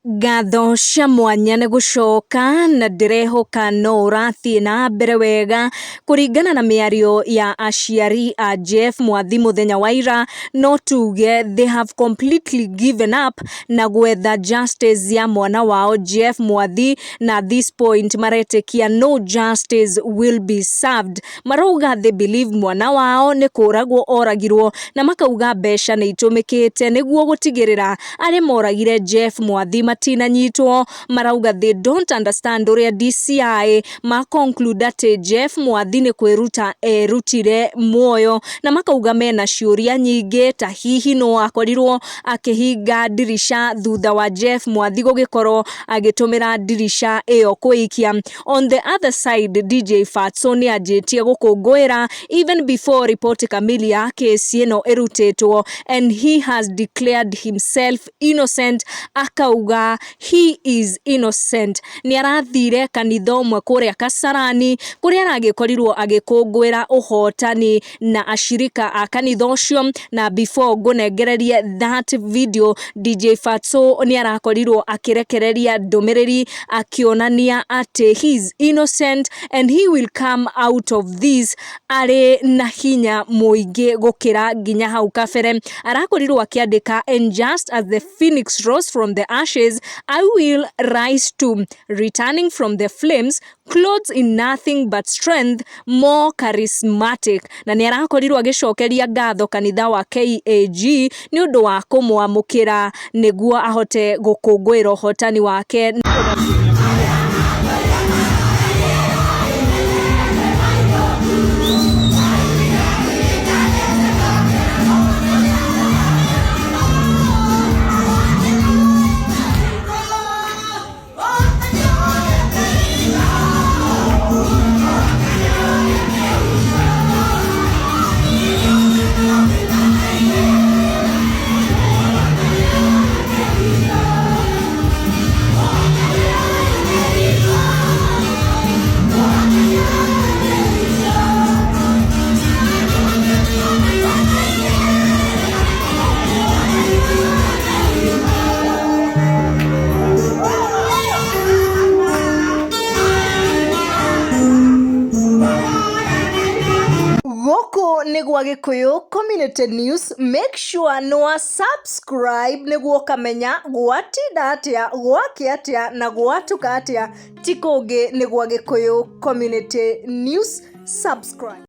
Ngatho cia mwanya nĩ gũcoka na ndĩrehoka no ũrathiĩ na mbere wega kũringana na mĩario ya aciari a Jeff Mwathi mũthenya wa ira, no tuge they have completely given up na gwetha justice ya mwana wao Jeff Mwathi, na at this point maretĩkia no justice will be served. Marauga they believe mwana wao nĩ kũragwo oragirwo, na makauga mbeca nĩ itũmĩkĩte nĩguo gũtigĩrĩra arĩa moragire Jeff Mwathi matinanyitwo. Marauga they don't understand uria DCI conclude ati Jeff Mwathi ni kwiruta erutire muoyo, na makauga mena ciũria nyingĩ ta hihi no akorirwo akihinga dirisha thutha wa Jeff Mwathi gugikorwo agitumira dirisha iyo kuikia. On the other side, DJ Fatxo ni ajitie gukungwira even before report kamili ya kesi ino irutitwo, and he has declared himself innocent. Akauga he is innocent. Ni arathire kanitha ũmwe kuria Kasarani kuria aragikorirwo agikungwira uhotani na ashirika a kanitha ũcio, na before ngunengererie that video, DJ Fatxo ni arakorirwo akirekereria ndumiriri akionania ati he is innocent and he will come out of this ari na hinya muingi gukira nginya hau kabere. Arakorirwo akiandika, and just as the phoenix rose from the ashes, I will rise too, returning from the flames, clothed in nothing but strength, more charismatic. Na ni arakorirwo agicokeria ngatho kanitha wa KAG ni undu wa kumwamukira niguo ahote gukungwira uhotani wake. Goko ni gwa Gikuyu Community News. Make sure no subscribe niguo kamenya gwatinda atia, gwake atia na gwatuka atia. Tikungi ni gwa Gikuyu Community News. Subscribe.